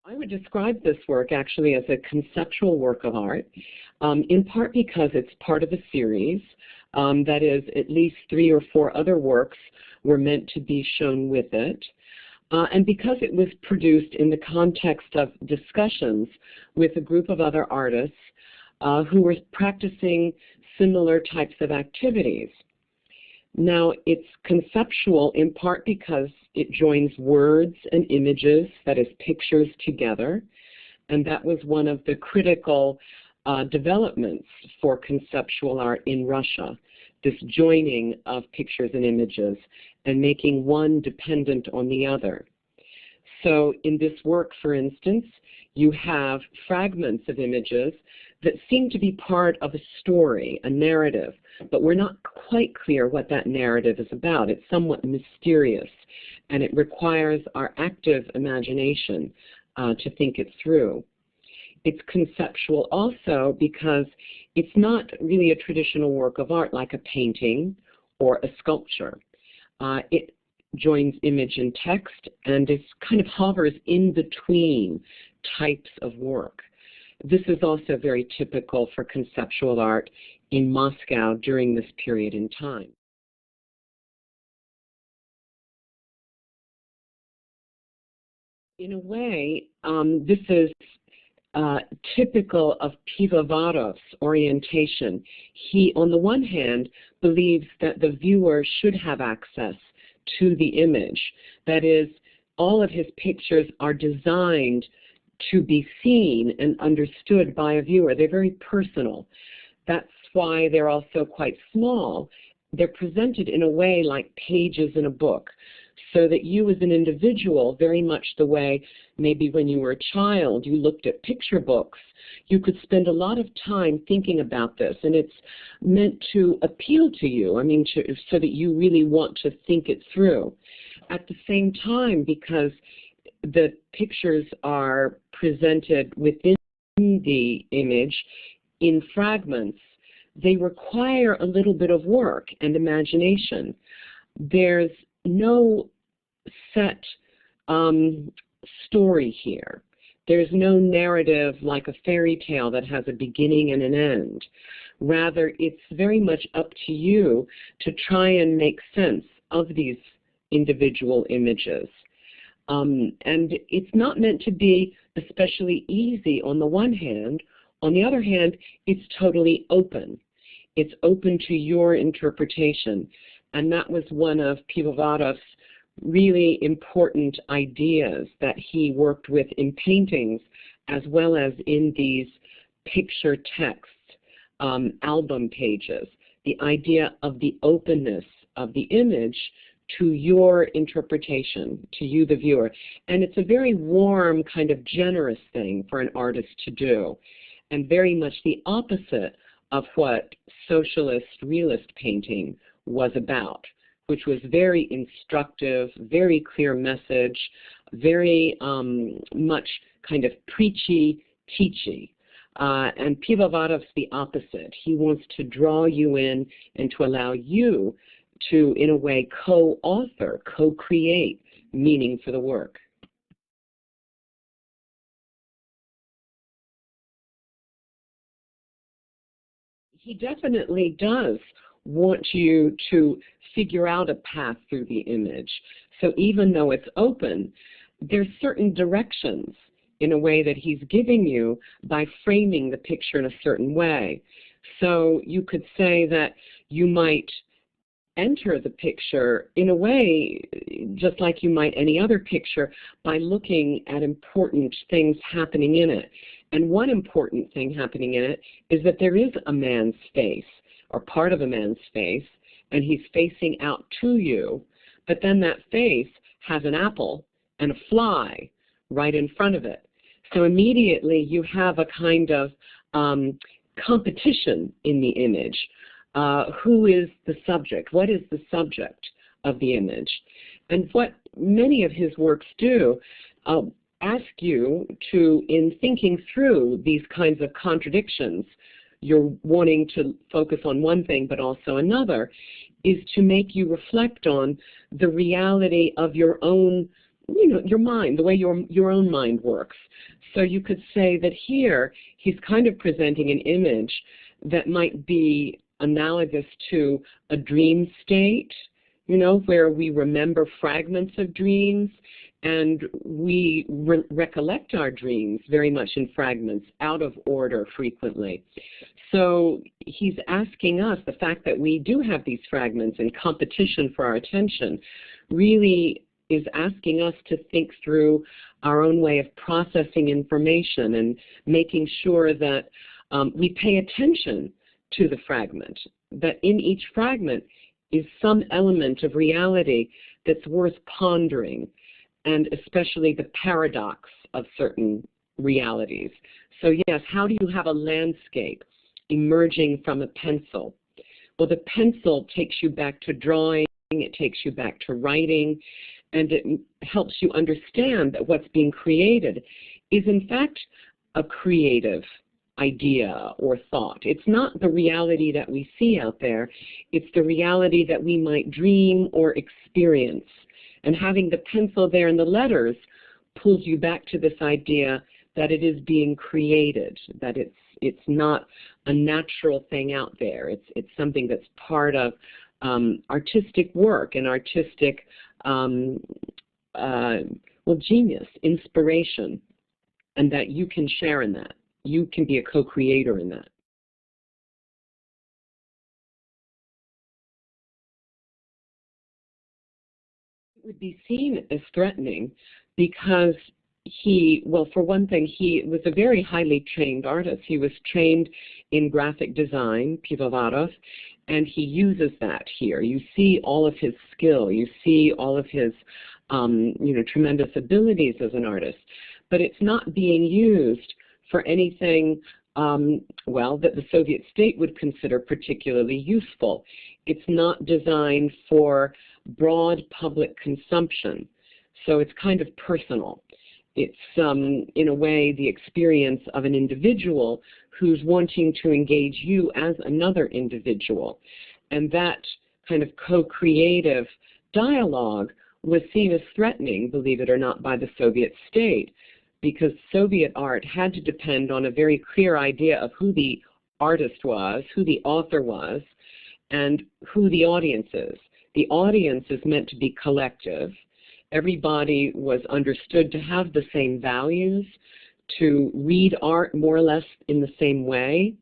I would describe this work actually as a conceptual work of art, in part because it's part of a series. That is, at least 3 or 4 other works were meant to be shown with it. And because it was produced in the context of discussions with a group of other artists who were practicing similar types of activities. Now, it's conceptual in part because it joins words and images, that is, pictures together, and that was one of the critical developments for conceptual art in Russia, this joining of pictures and images and making one dependent on the other. So in this work, for instance, you have fragments of images that seem to be part of a story, a narrative, but we're not quite clear what that narrative is about. It's somewhat mysterious, and it requires our active imagination to think it through. It's conceptual also because it's not really a traditional work of art like a painting or a sculpture. It joins image and text, and it kind of hovers in between types of work. This is also very typical for conceptual art in Moscow during this period in time. In a way, this is typical of Pivovavarov's orientation. He, on the one hand, believes that the viewer should have access to the image. That is, all of his pictures are designed to be seen and understood by a viewer. They're very personal. That's why they're also quite small. They're presented in a way like pages in a book, so that you as an individual, very much the way maybe when you were a child you looked at picture books, you could spend a lot of time thinking about this, and it's meant to appeal to you, so that you really want to think it through. At the same time, because the pictures are presented within the image in fragments, they require a little bit of work and imagination. There's no set story here. There's no narrative like a fairy tale that has a beginning and an end. Rather, it's very much up to you to try and make sense of these individual images. And it's not meant to be especially easy on the one hand. On the other hand, it's totally open. It's open to your interpretation. And that was one of Pivovavorav's really important ideas that he worked with in paintings as well as in these picture text album pages. The idea of the openness of the image to your interpretation, to you the viewer. And it's a very warm, kind of generous thing for an artist to do, and very much the opposite of what socialist realist painting was about, which was very instructive, very clear message, very much kind of preachy, teachy. And Pivovavorav's the opposite. He wants to draw you in and to allow you to, in a way, co-author, co-create meaning for the work. He definitely does want you to figure out a path through the image. So even though it's open, there's certain directions in a way that he's giving you by framing the picture in a certain way. So you could say that you might enter the picture in a way just like you might any other picture by looking at important things happening in it. And one important thing happening in it is that there is a man's face, or part of a man's face, and he's facing out to you, but then that face has an apple and a fly right in front of it. So immediately you have a kind of competition in the image. Who is the subject? What is the subject of the image? And what many of his works do ask you to, in thinking through these kinds of contradictions, you're wanting to focus on one thing but also another, is to make you reflect on the reality of your own your mind, the way your own mind works. So you could say that here he's kind of presenting an image that might be analogous to a dream state, where we remember fragments of dreams and we recollect our dreams very much in fragments, out of order frequently. So he's asking us, the fact that we do have these fragments in competition for our attention really is asking us to think through our own way of processing information and making sure that we pay attention to the fragment, that in each fragment is some element of reality that's worth pondering, and especially the paradox of certain realities. So yes, how do you have a landscape emerging from a pencil? Well, the pencil takes you back to drawing, it takes you back to writing, and it helps you understand that what's being created is in fact a creative idea or thought. It's not the reality that we see out there, it's the reality that we might dream or experience. And having the pencil there and the letters pulls you back to this idea that it is being created, that it's not a natural thing out there. It's something that's part of artistic work and artistic genius, inspiration, and that you can share in that. You can be a co-creator in that. It would be seen as threatening because for one thing, he was a very highly trained artist. He was trained in graphic design, Pivovavorav, and he uses that here. You see all of his skill, you see all of his tremendous abilities as an artist, but it's not being used for anything that the Soviet state would consider particularly useful. It's not designed for broad public consumption, so it's kind of personal. It's, in a way, the experience of an individual who's wanting to engage you as another individual. And that kind of co-creative dialogue was seen as threatening, believe it or not, by the Soviet state, because Soviet art had to depend on a very clear idea of who the artist was, who the author was, and who the audience is. The audience is meant to be collective. Everybody was understood to have the same values, to read art more or less in the same way,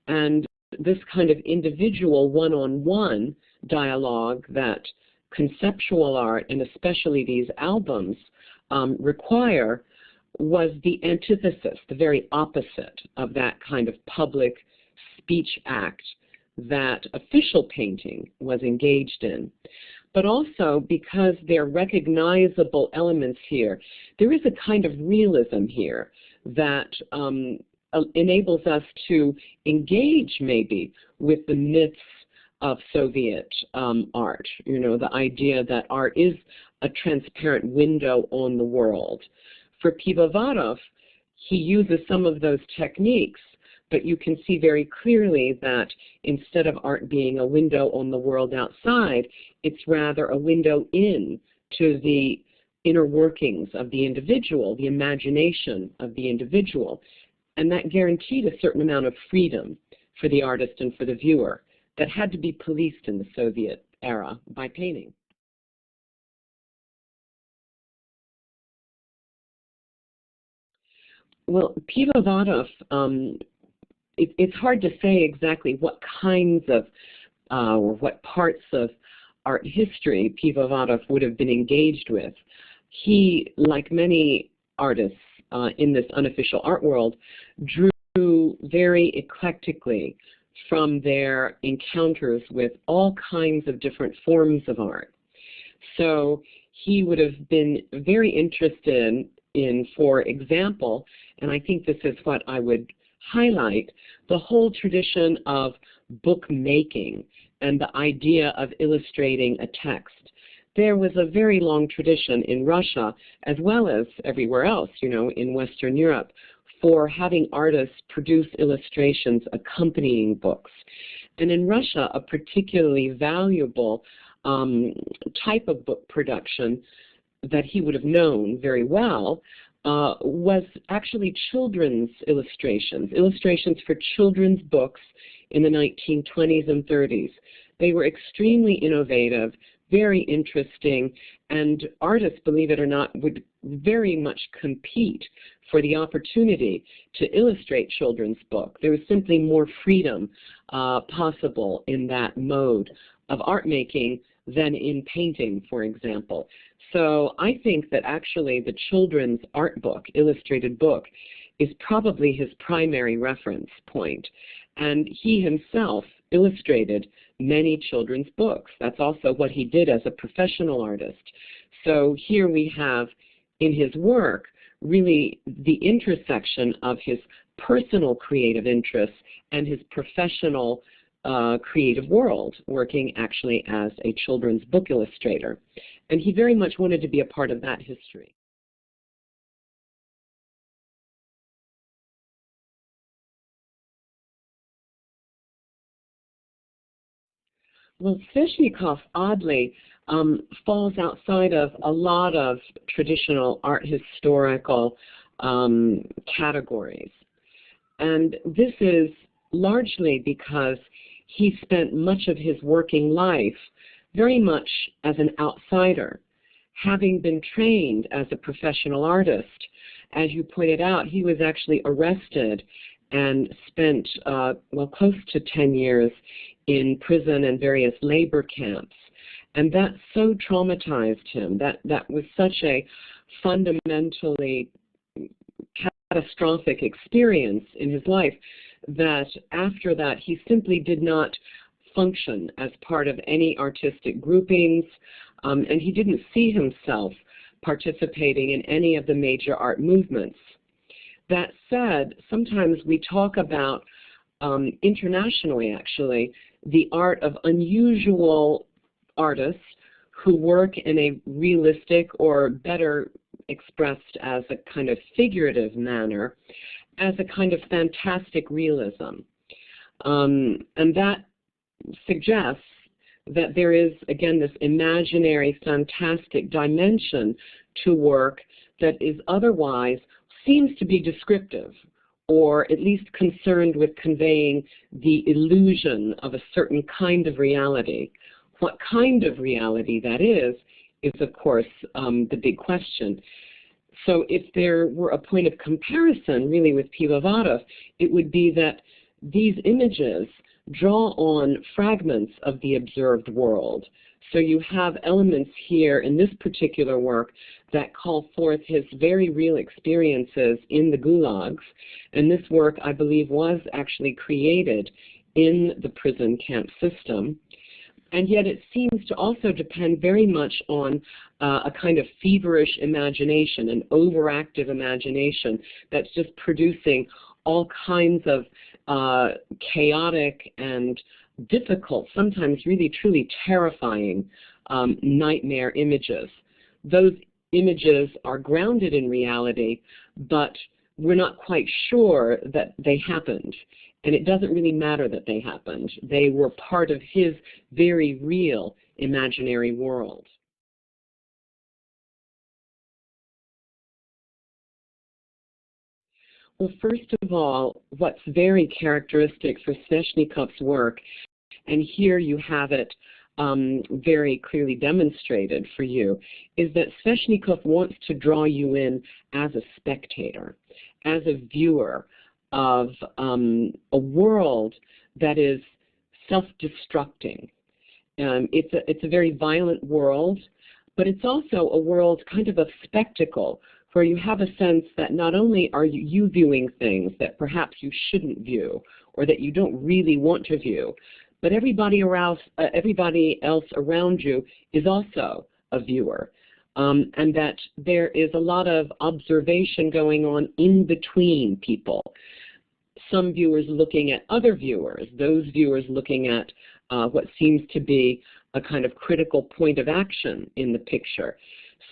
and this kind of individual one-on-one dialogue that conceptual art, and especially these albums, require was the antithesis, the very opposite of that kind of public speech act that official painting was engaged in. But also because there are recognizable elements here, there is a kind of realism here that enables us to engage maybe with the myths of Soviet art. The idea that art is a transparent window on the world. For Pivovavorav, he uses some of those techniques, but you can see very clearly that instead of art being a window on the world outside, it's rather a window in to the inner workings of the individual, the imagination of the individual. And that guaranteed a certain amount of freedom for the artist and for the viewer that had to be policed in the Soviet era by painting. Well, Pivovavorav, it's hard to say exactly what kinds of or what parts of art history Pivovavorav would have been engaged with. He, like many artists in this unofficial art world, drew very eclectically from their encounters with all kinds of different forms of art. So he would have been very interested in, for example, and I think this is what I would highlight, the whole tradition of bookmaking and the idea of illustrating a text. There was a very long tradition in Russia, as well as everywhere else, in Western Europe, for having artists produce illustrations accompanying books. And in Russia, a particularly valuable type of book production that he would have known very well was actually children's illustrations, illustrations for children's books in the 1920s and 30s. They were extremely innovative, very interesting, and artists, believe it or not, would very much compete for the opportunity to illustrate children's books. There was simply more freedom possible in that mode of art making than in painting, for example. So I think that actually the children's art book, illustrated book, is probably his primary reference point. And he himself illustrated many children's books. That's also what he did as a professional artist. So here we have in his work really the intersection of his personal creative interests and his professional creative world, working actually as a children's book illustrator. And he very much wanted to be a part of that history. Well, Sveshnikov, oddly, falls outside of a lot of traditional art historical categories. And this is largely because he spent much of his working life very much as an outsider. Having been trained as a professional artist, as you pointed out, he was actually arrested and spent, well, close to 10 years in prison and various labor camps. And that so traumatized him. That was such a fundamentally catastrophic experience in his life that after that he simply did not function as part of any artistic groupings, and he didn't see himself participating in any of the major art movements. That said, sometimes we talk about internationally, actually, the art of unusual artists who work in a realistic, or better expressed as a kind of figurative manner, as a kind of fantastic realism. And that suggests that there is, again, this imaginary, fantastic dimension to work that is otherwise seems to be descriptive, or at least concerned with conveying the illusion of a certain kind of reality. What kind of reality that is of course, the big question. So if there were a point of comparison, really, with Pivovavorav, it would be that these images draw on fragments of the observed world. So you have elements here in this particular work that call forth his very real experiences in the gulags. And this work, I believe, was actually created in the prison camp system. And yet it seems to also depend very much on a kind of feverish imagination, an overactive imagination that's just producing all kinds of chaotic and difficult, sometimes really truly terrifying nightmare images. Those images are grounded in reality, but we're not quite sure that they happened. And it doesn't really matter that they happened. They were part of his very real imaginary world. Well, first of all, what's very characteristic for Sveshnikov's work, and here you have it very clearly demonstrated for you, is that Sveshnikov wants to draw you in as a spectator, as a viewer of a world that is self-destructing. It's a very violent world, but it's also a world kind of spectacle, where you have a sense that not only are you viewing things that perhaps you shouldn't view, or that you don't really want to view, but everybody else around you is also a viewer. And that there is a lot of observation going on in between people. Some viewers looking at other viewers, those viewers looking at what seems to be a kind of critical point of action in the picture.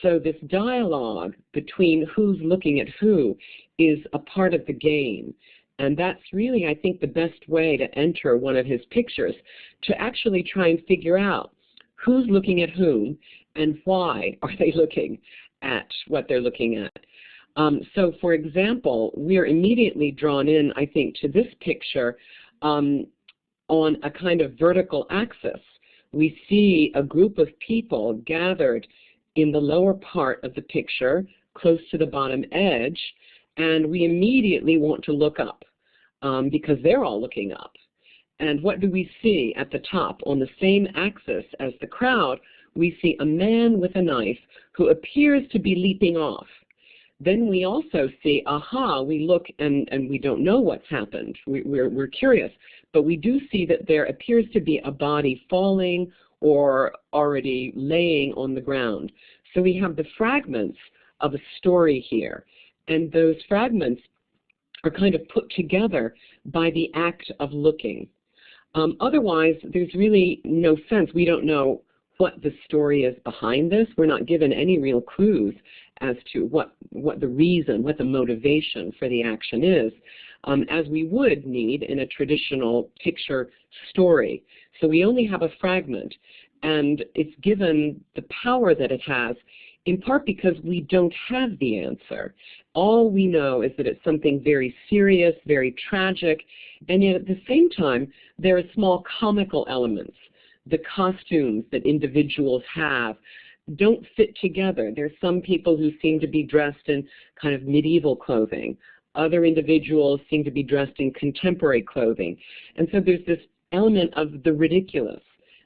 So this dialogue between who's looking at who is a part of the game. And that's really, I think, the best way to enter one of his pictures, to actually try and figure out who's looking at whom and why are they looking at what they're looking at. So, for example, we're immediately drawn in, I think, to this picture on a kind of vertical axis. We see a group of people gathered in the lower part of the picture, close to the bottom edge, and we immediately want to look up because they're all looking up. And what do we see at the top? On the same axis as the crowd, we see a man with a knife who appears to be leaping off. Then we also see, we look and we don't know what's happened. We're curious, but we do see that there appears to be a body falling or already laying on the ground. So we have the fragments of a story here, and those fragments are kind of put together by the act of looking. Otherwise, there's really no sense. We don't know what the story is behind this. We're not given any real clues as to what the reason, what the motivation for the action is, as we would need in a traditional picture story. So we only have a fragment, and it's given the power that it has in part because we don't have the answer. All we know is that it's something very serious, very tragic, and yet at the same time, there are small comical elements. The costumes that individuals have don't fit together. There's some people who seem to be dressed in kind of medieval clothing. Other individuals seem to be dressed in contemporary clothing. And so there's this element of the ridiculous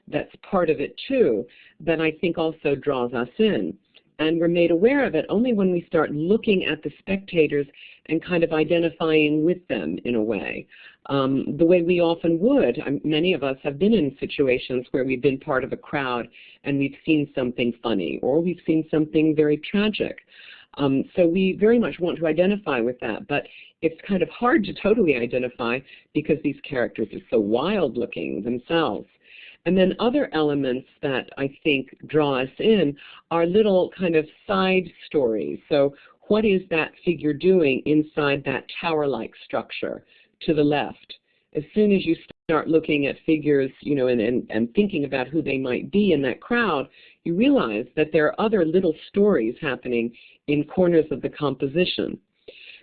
that's part of it too, that I think also draws us in. And we're made aware of it only when we start looking at the spectators and kind of identifying with them in a way. The way we often would. Many of us have been in situations where we've been part of a crowd and we've seen something funny or we've seen something very tragic. So we very much want to identify with that, but it's kind of hard to totally identify because these characters are so wild-looking themselves. And then other elements that I think draw us in are little kind of side stories. So what is that figure doing inside that tower-like structure to the left? As soon as you start looking at figures, you know, and thinking about who they might be in that crowd, you realize that there are other little stories happening in corners of the composition.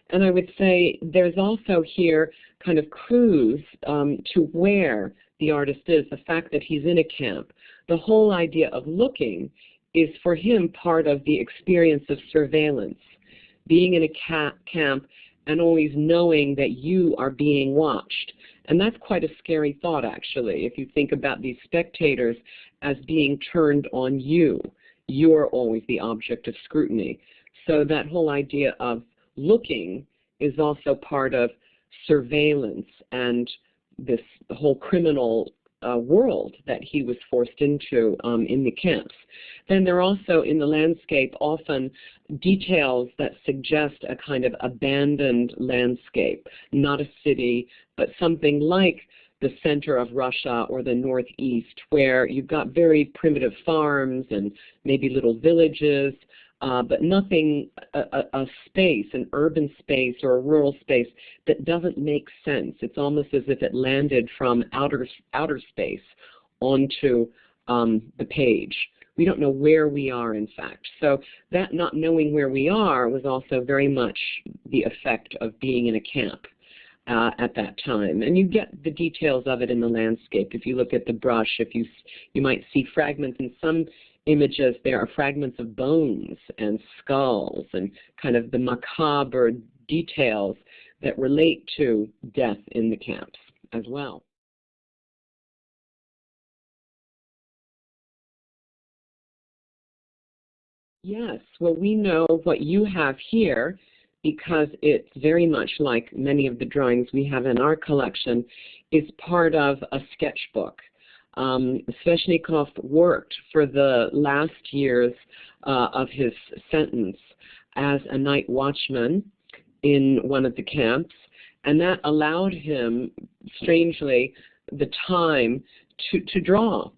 And I would say there's also here kind of clues to where the artist is, the fact that he's in a camp. The whole idea of looking is for him part of the experience of surveillance, being in a camp and always knowing that you are being watched. And that's quite a scary thought, actually, if you think about these spectators as being turned on you. You're always the object of scrutiny. So that whole idea of looking is also part of surveillance and this whole criminal world that he was forced into in the camps. Then there are also in the landscape often details that suggest a kind of abandoned landscape, not a city, but something like the center of Russia or the Northeast, where you've got very primitive farms and maybe little villages, but nothing, a space, an urban space or a rural space that doesn't make sense. It's almost as if it landed from outer space onto the page. We don't know where we are, in fact. So that not knowing where we are was also very much the effect of being in a camp at that time. And you get the details of it in the landscape. If you look at the brush, you might see fragments in some images. There are fragments of bones and skulls and kind of the macabre details that relate to death in the camps as well. Yes, well, we know what you have here because it's very much like many of the drawings we have in our collection, is part of a sketchbook. Sveshnikov worked for the last years of his sentence as a night watchman in one of the camps, and that allowed him, strangely, the time to draw.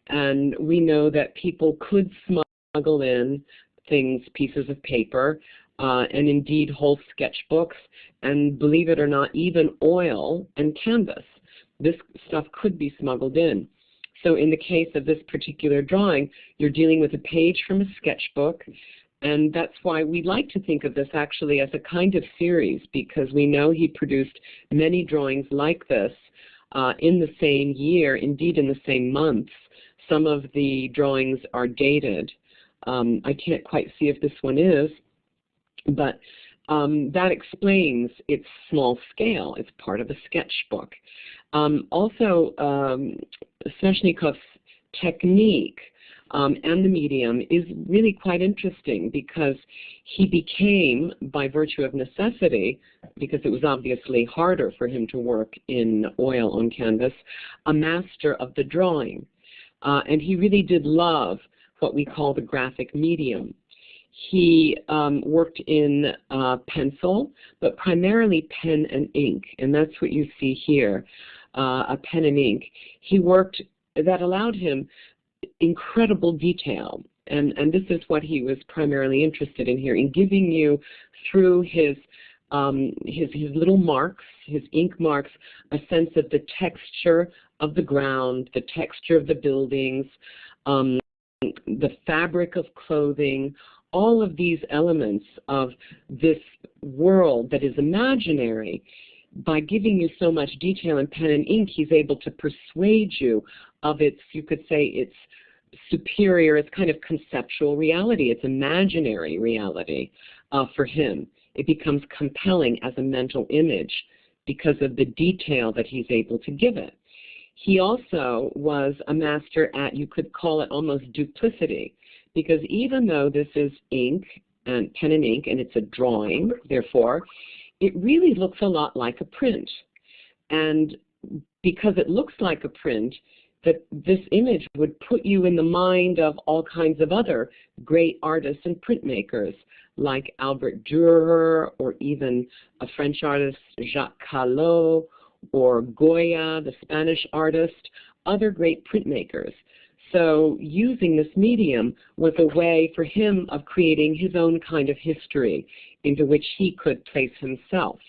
And we know that people could smuggle in things, pieces of paper, and indeed whole sketchbooks, and believe it or not, even oil and canvas. This stuff could be smuggled in. So in the case of this particular drawing, you're dealing with a page from a sketchbook, and that's why we like to think of this actually as a kind of series, because we know he produced many drawings like this in the same year, indeed in the same months. Some of the drawings are dated. I can't quite see if this one is, but that explains its small scale. It's part of a sketchbook. Also, Sveshnikov's technique and the medium is really quite interesting, because he became, by virtue of necessity, because it was obviously harder for him to work in oil on canvas, a master of the drawing. And he really did love what we call the graphic medium. He worked in pencil, but primarily pen and ink, and that's what you see here, a pen and ink. He worked, that allowed him incredible detail, and this is what he was primarily interested in here, in giving you, through his little marks, his ink marks, a sense of the texture of the ground, the texture of the buildings, the fabric of clothing, all of these elements of this world that is imaginary. By giving you so much detail in pen and ink, he's able to persuade you of its, you could say, its superior, its kind of conceptual reality, its imaginary reality for him. It becomes compelling as a mental image because of the detail that he's able to give it. He also was a master at, you could call it almost duplicity, because even though this is ink and pen and ink, and it's a drawing, therefore, it really looks a lot like a print. And because it looks like a print, that this image would put you in the mind of all kinds of other great artists and printmakers, like Albert Dürer, or even a French artist, Jacques Callot, or Goya, the Spanish artist, other great printmakers. So using this medium was a way for him of creating his own kind of history into which he could place himself.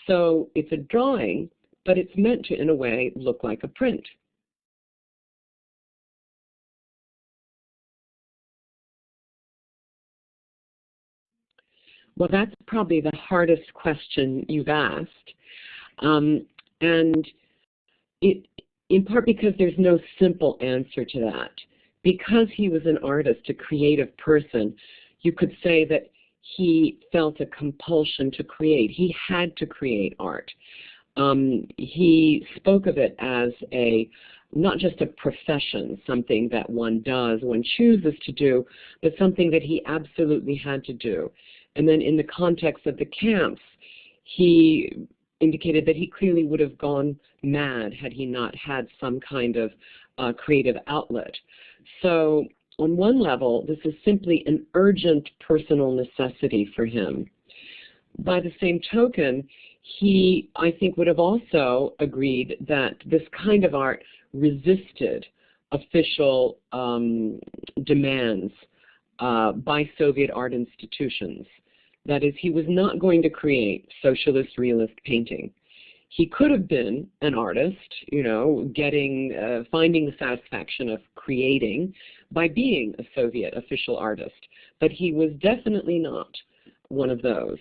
So it's a drawing, but it's meant to, in a way, look like a print. Well, that's probably the hardest question you've asked. And in part because there's no simple answer to that. Because he was an artist, a creative person, you could say that he felt a compulsion to create. He had to create art. He spoke of it as not just a profession, something that one does, one chooses to do, but something that he absolutely had to do. And then in the context of the camps, he indicated that he clearly would have gone mad had he not had some kind of creative outlet. So on one level, this is simply an urgent personal necessity for him. By the same token, he, I think, would have also agreed that this kind of art resisted official demands by Soviet art institutions. That is, he was not going to create socialist realist painting. He could have been an artist, you know, finding the satisfaction of creating by being a Soviet official artist, but he was definitely not one of those.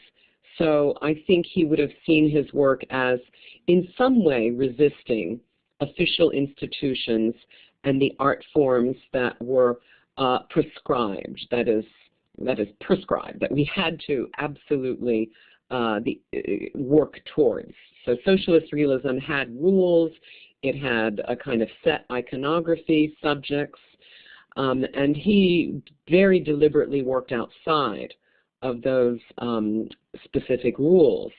So I think he would have seen his work as in some way resisting official institutions and the art forms that were prescribed, that is prescribed, that we had to absolutely work towards. So socialist realism had rules, it had a kind of set iconography, subjects, and he very deliberately worked outside of those specific rules.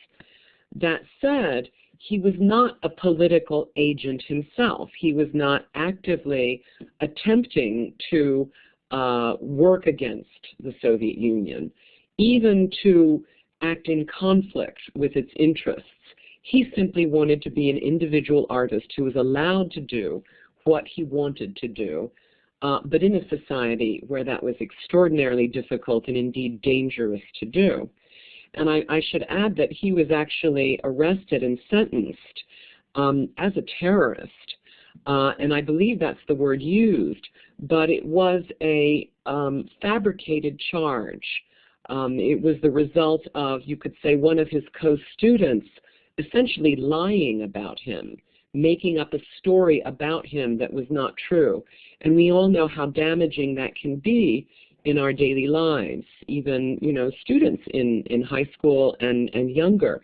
That said, he was not a political agent himself. He was not actively attempting to work against the Soviet Union, even to act in conflict with its interests. He simply wanted to be an individual artist who was allowed to do what he wanted to do, but in a society where that was extraordinarily difficult and indeed dangerous to do. And I should add that he was actually arrested and sentenced as a terrorist and I believe that's the word used, but it was a fabricated charge. It was the result of, you could say, one of his co-students essentially lying about him, making up a story about him that was not true. And we all know how damaging that can be in our daily lives. Even, students in high school and younger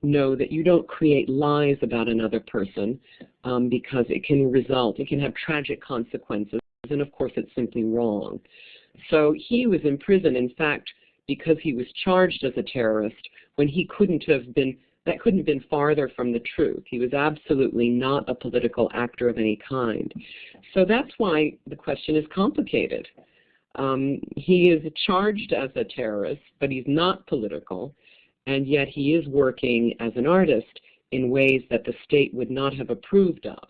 know that you don't create lies about another person because it can have tragic consequences, and of course it's simply wrong. So he was in prison, in fact, because he was charged as a terrorist when that couldn't have been farther from the truth. He was absolutely not a political actor of any kind. So that's why the question is complicated. He is charged as a terrorist, but he's not political, and yet he is working as an artist in ways that the state would not have approved of.